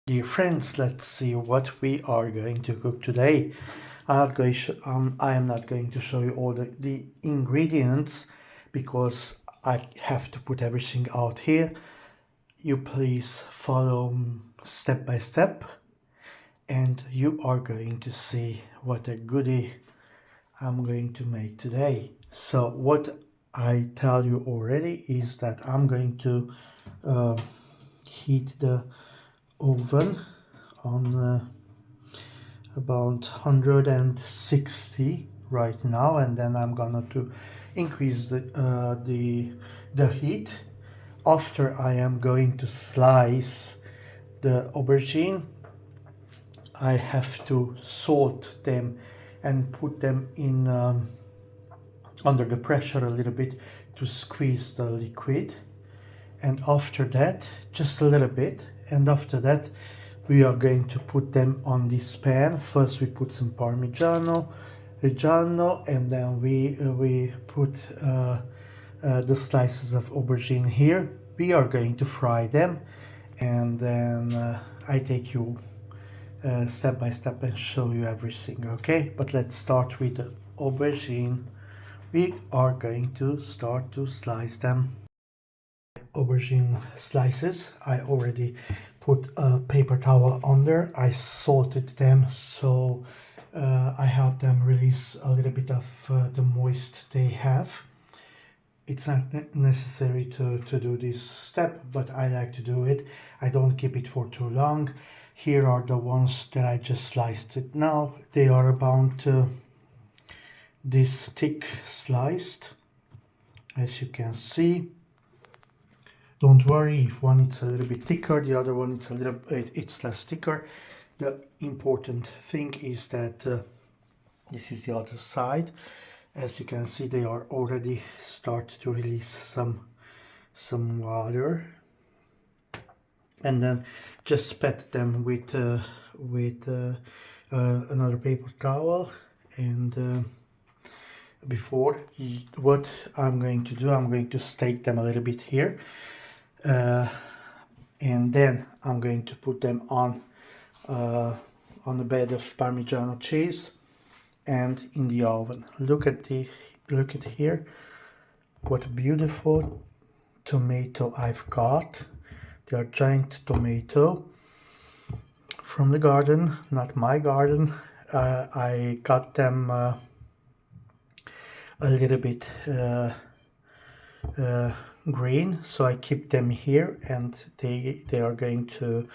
Dear friends, let's see what we are going to cook today. I am not going to show you all the ingredients because I have to put everything out here. You please follow step by step and you are going to see what a goodie I'm going to make today. So what I tell you already is that I'm going to heat the oven on about 160 right now, and then I'm gonna to increase the heat. After I am going to slice the aubergine, I have to salt them and put them in under the pressure a little bit to squeeze the liquid. And after that, just a little bit, and after that we are going to put them on this pan. First we put some reggiano, and then we put the slices of aubergine here. We are going to fry them, and then I take you step by step and show you everything, okay? But let's start with the aubergine. We are going to start to slice them. Aubergine slices, I already put a paper towel under. I salted them, so I help them release a little bit of the moist they have. It's not necessary to do this step, but I like to do it. I don't keep it for too long. Here are the ones that I just sliced it now. They are about this thick sliced, as you can see. Don't worry if one is a little bit thicker, the other one is a little bit, it's less thicker. The important thing is that this is the other side. As you can see, they are already start to release some water, and then just pat them with another paper towel. And before, what I'm going to do, I'm going to stake them a little bit here. And then I'm going to put them on a bed of Parmigiano cheese and in the oven. Look at here, what a beautiful tomato I've got. They are giant tomato from the garden, not my garden. I got them a little bit green, so I keep them here, and they are going to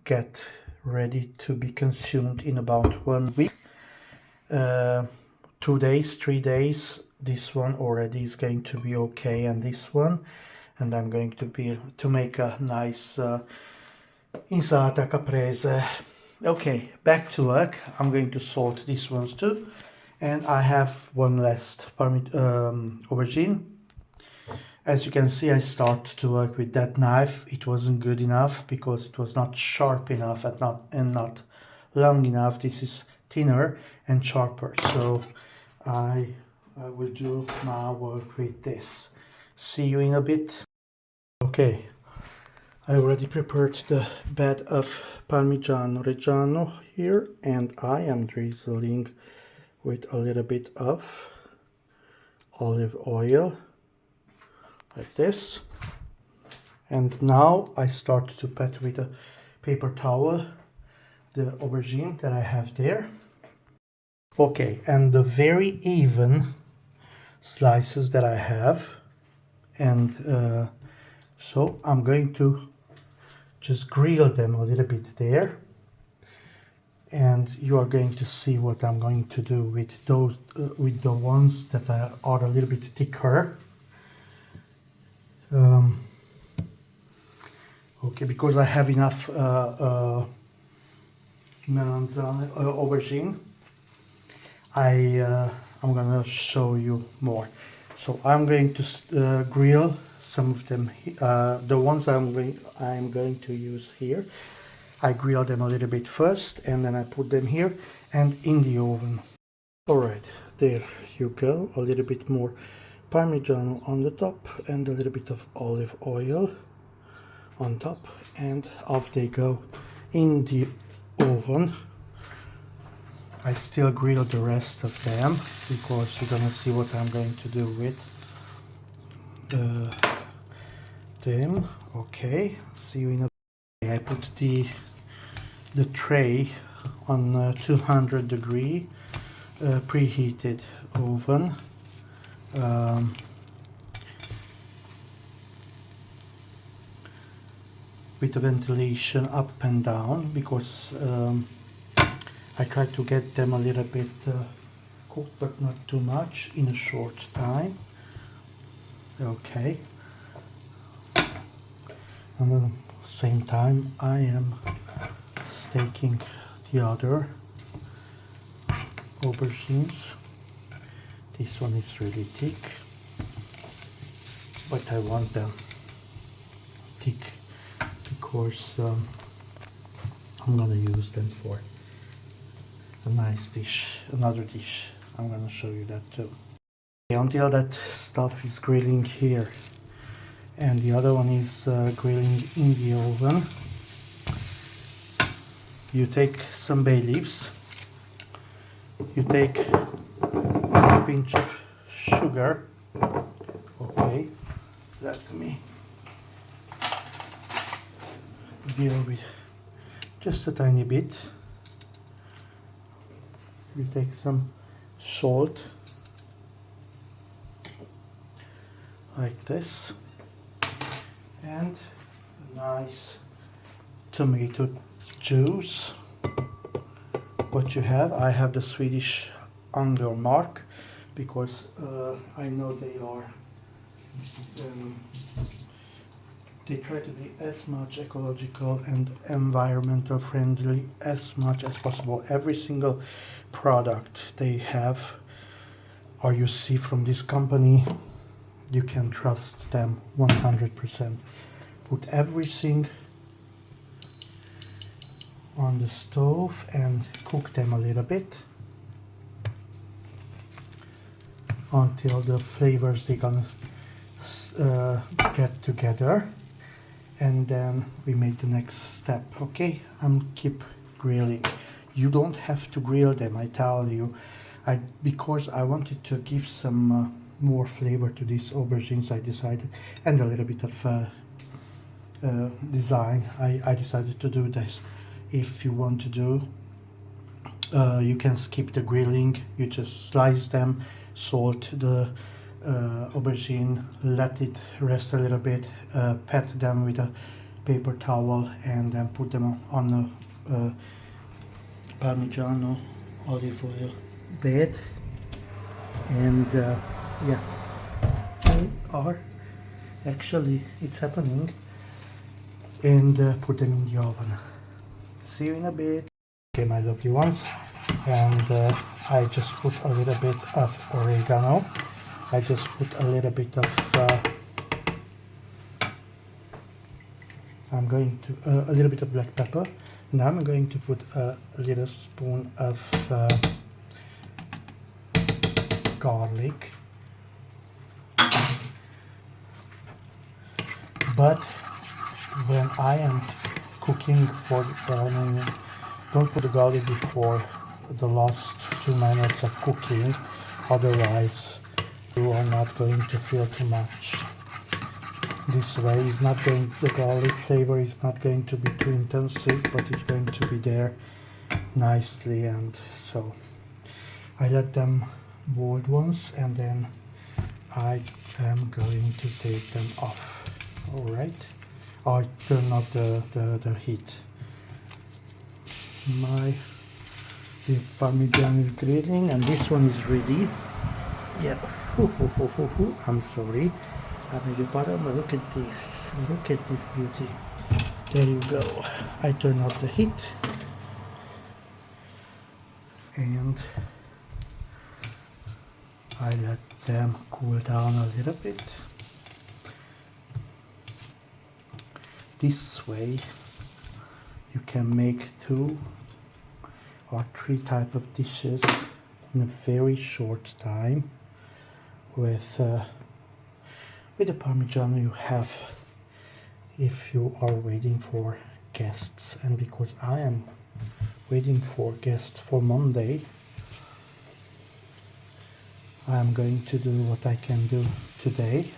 get ready to be consumed in about 1 week. 2 days, 3 days. This one already is going to be okay, and this one, and I'm going to make a nice insalata caprese. Okay, back to work. I'm going to salt these ones too. And I have one last aubergine. As you can see, I start to work with that knife. It wasn't good enough because it was not sharp enough and not long enough. This is thinner and sharper. So I will do my work with this. See you in a bit. Okay, I already prepared the bed of Parmigiano Reggiano here, and I am drizzling with a little bit of olive oil like this. And now I start to pat with a paper towel the aubergine that I have there. Okay, and the very even slices that I have, and so I'm going to just grill them a little bit there, and you are going to see what I'm going to do with those with the ones that are a little bit thicker. Okay, because I have enough melanzane aubergine, I'm gonna show you more. So I'm going to grill some of them. The ones I'm going to use here, I grill them a little bit first, and then I put them here and in the oven. Alright, there you go. A little bit more Parmigiano on the top and a little bit of olive oil on top, and off they go in the oven. I still grill the rest of them because you're gonna see what I'm going to do with them. Okay, see you in a bit. I put the tray on 200 degree preheated oven. With the ventilation up and down, because I try to get them a little bit cooked, but not too much, in a short time. Okay. And at the same time I am staking the other aubergines. This one is really thick, but I want them thick because I'm gonna use them for a nice dish, another dish. I'm gonna show you that too. Until that stuff is grilling here and the other one is grilling in the oven, you take some bay leaves, you take a pinch of sugar. Okay, let me deal with just a tiny bit. You take some salt, like this, and a nice tomato juice. What you have, I have the Swedish Aubergine because I know they are they try to be as much ecological and environmental friendly as much as possible. Every single product they have or you see from this company, you can trust them 100%. Put everything on the stove and cook them a little bit until the flavors they're gonna get together, and then we make the next step. Okay, I'm keep grilling. You don't have to grill them, I tell you. Because I wanted to give some more flavor to these aubergines, I decided, and a little bit of design, I decided to do this. If you want to do, you can skip the grilling. You just slice them, salt the aubergine, let it rest a little bit, pat them with a paper towel, and then put them on a Parmigiano olive oil bed, and yeah, they are actually, it's happening, and put them in the oven. See you in a bit. Okay, my lovely ones, and I just put a little bit of oregano. I just put a little bit of I'm going to a little bit of black pepper. Now I'm going to put a little spoon of garlic. But when I am cooking for browning, don't put the garlic before the last 2 minutes of cooking, otherwise you are not going to feel too much. This way is not going, the garlic flavor is not going to be too intensive, but it's going to be there nicely. And so I let them boiled once, and then I am going to take them off. All right, I turn off the heat. The Parmesan is grilling, and this one is ready. Yeah. I'm sorry. I beg your pardon, but look at this. Look at this beauty. There you go. I turn off the heat, and I let them cool down a little bit. This way you can make 2 or 3 type of dishes in a very short time. With the Parmigiano you have, if you are waiting for guests, and because I am waiting for guests for Monday, I am going to do what I can do today,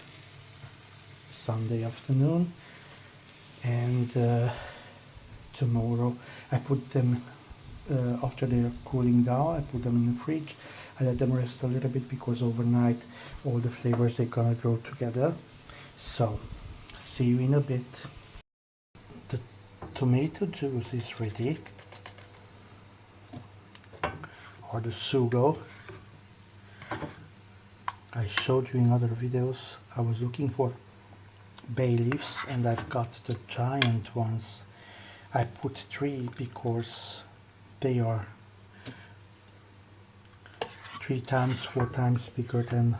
Sunday afternoon, and tomorrow I put them, after they're cooling down, I put them in the fridge. I let them rest a little bit because overnight all the flavors, they're gonna grow together. So, see you in a bit. The tomato juice is ready, or the sugo. I showed you in other videos, I was looking for bay leaves and I've got the giant ones. I put 3 because they are 3 times, 4 times bigger than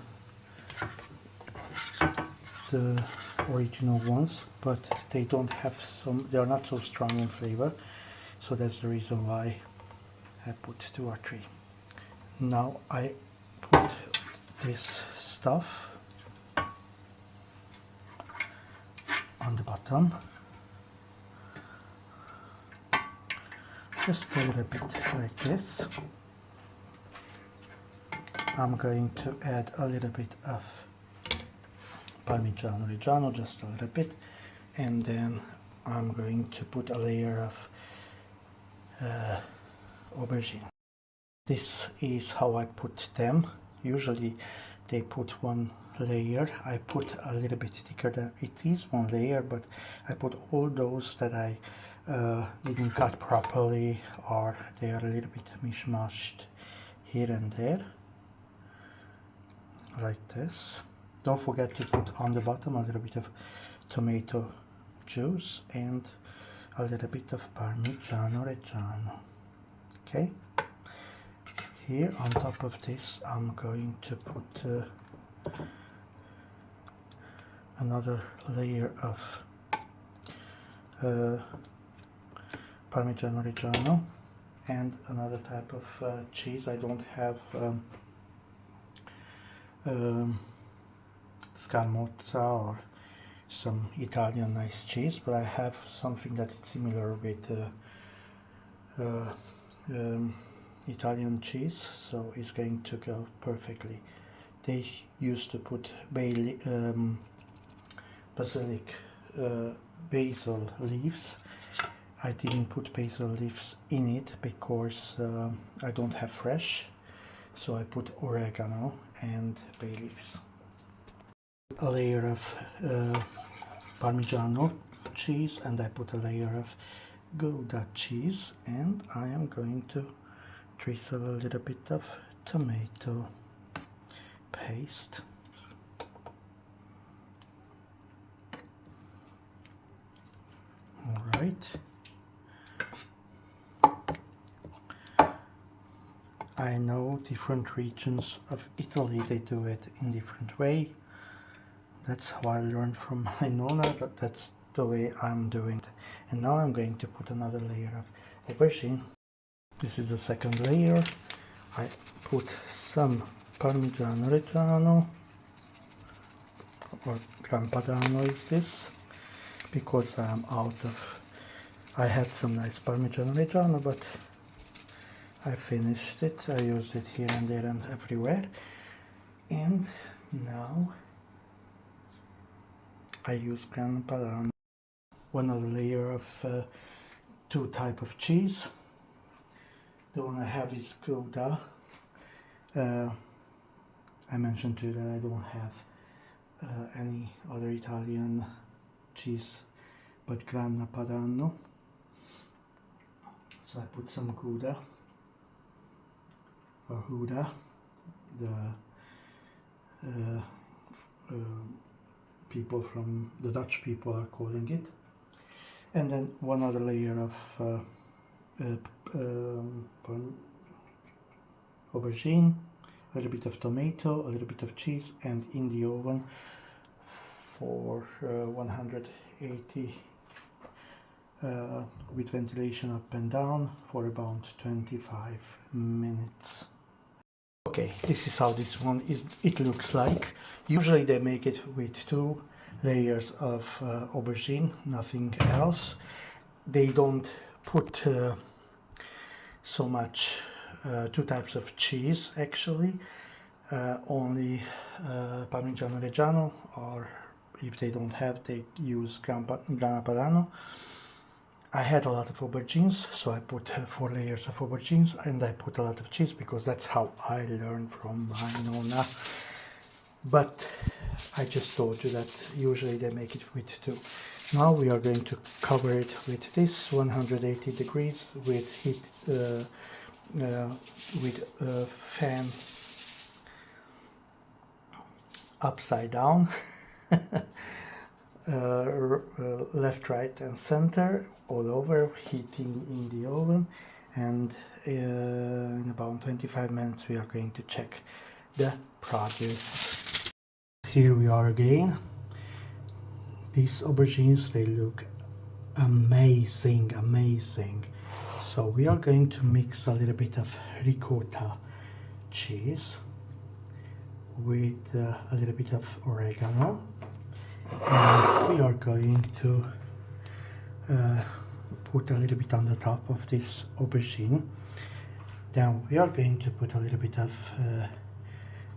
the original ones, but they don't have they are not so strong in flavor, so that's the reason why I put 2 or 3. Now I put this stuff on the bottom, just a little bit like this. I'm going to add a little bit of Parmigiano Reggiano, just a little bit, and then I'm going to put a layer of aubergine. This is how I put them. Usually they put 1 layer. I put a little bit thicker than it is 1 layer, but I put all those that I didn't cut properly, or they are a little bit mishmashed here and there, like this. Don't forget to put on the bottom a little bit of tomato juice and a little bit of Parmigiano Reggiano. Okay? Here on top of this I'm going to put another layer of Parmigiano Reggiano and another type of cheese. I don't have scamorza or some Italian nice cheese, but I have something that is similar with Italian cheese, so it's going to go perfectly. They used to put basil leaves. I didn't put basil leaves in it because I don't have fresh, so I put oregano and bay leaves. A layer of Parmigiano cheese, and I put a layer of Gouda cheese, and I am going to drizzle a little bit of tomato paste. All right. I know different regions of Italy, they do it in different way. That's how I learned from my nonna, but that's the way I'm doing it. And now I'm going to put another layer of aubergine. This is the second layer. I put some Parmigiano Reggiano, or Gran Padano is this, because I'm out of, I had some nice Parmigiano Reggiano, but I finished it. I used it here and there and everywhere. And now I use Gran Padano. One other layer of 2 types of cheese. The one I have is Gouda. I mentioned too that I don't have any other Italian cheese but Gran Padano. So I put some Gouda, or Gouda, the people from the Dutch people are calling it, and then one other layer of aubergine, a little bit of tomato, a little bit of cheese, and in the oven for 180 with ventilation up and down for about 25 minutes. Okay, this is how this one it looks like. Usually they make it with 2 layers of aubergine, nothing else. They don't put so much, two types of cheese actually, only Parmigiano Reggiano, or if they don't have, they use Grana Padano. I had a lot of aubergines, so I put 4 layers of aubergines, and I put a lot of cheese because that's how I learned from my nonna. But I just told you that usually they make it with 2. Now we are going to cover it with this 180 degrees with heat, with fan upside down, left, right, and center, all over, heating in the oven, and in about 25 minutes we are going to check the produce. Here we are again. These aubergines, they look amazing, amazing. So we are going to mix a little bit of ricotta cheese with a little bit of oregano, and we are going to put a little bit on the top of this aubergine. Then we are going to put a little bit of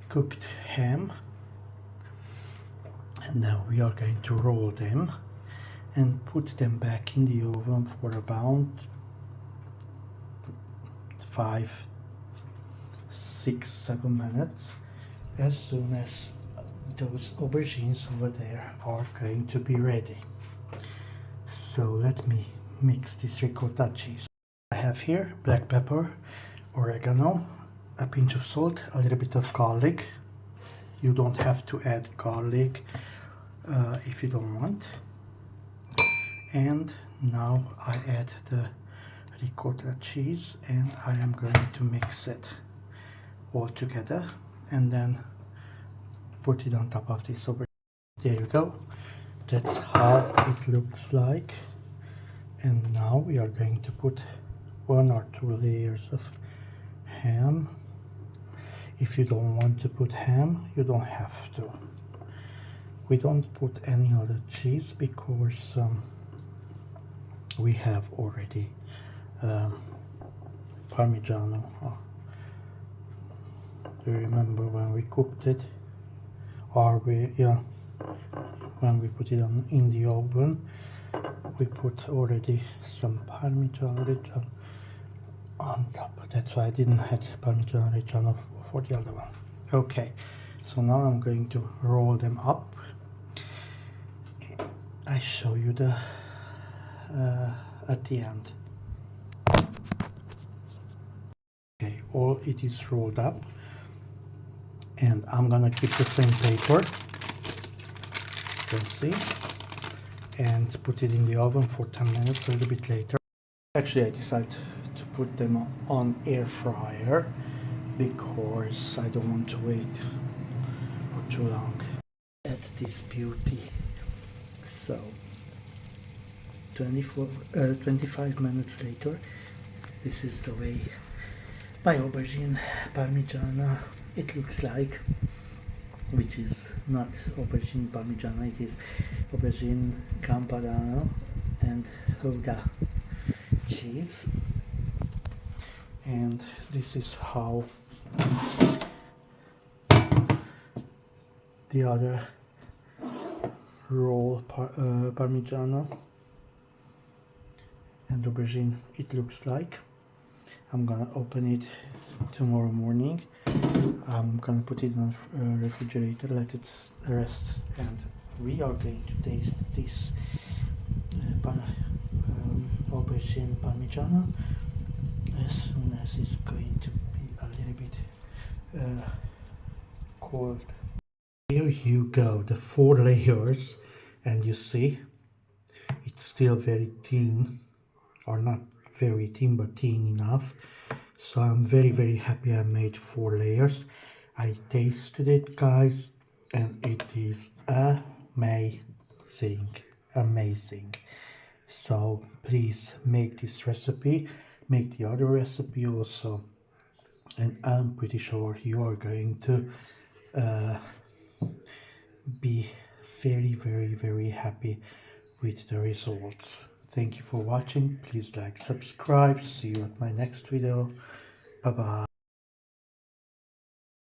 cooked ham, and now we are going to roll them and put them back in the oven for about 5, 6, 7 minutes. As soon as those aubergines over there are going to be ready. So let me mix this ricotta cheese. I have here black pepper, oregano, a pinch of salt, a little bit of garlic. You don't have to add garlic if you don't want. And now I add the ricotta cheese, and I am going to mix it all together and then put it on top of this aubergine. There you go. That's how it looks like. And now we are going to put 1 or 2 layers of ham. If you don't want to put ham, you don't have to. We don't put any other cheese because we have already Parmigiano. Do you remember when we cooked it? Or when we put it in the oven, we put already some Parmigiano Reggiano on top. That's why I didn't have Parmigiano Reggiano for the other one. Okay, so now I'm going to roll them up. I show you the at the end. Okay, all it is rolled up, and I'm gonna keep the same paper, you can see, and put it in the oven for 10 minutes, a little bit later. Actually, I decided to put them on air fryer because I don't want to wait for too long. At this beauty. So 25 minutes later, this is the way my aubergine parmigiana it looks like, which is not aubergine parmigiana, it is aubergine Gran Padano and Gouda cheese. And this is how the other roll parmigiano and aubergine it looks like. I'm gonna open it tomorrow morning. I'm gonna put it on refrigerator, let it rest, and we are going to taste this aubergine parmigiana as soon as it's going to be a little bit cold. Here you go, the 4 layers, and you see it's still very thin, or not very thin but thin enough. So I'm very happy I made 4 layers. I tasted it, guys, and it is amazing. So please make this recipe, make the other recipe also, and I'm pretty sure you are going to be very happy with the results. Thank you for watching. Please like, subscribe. See you at my next video. Bye bye.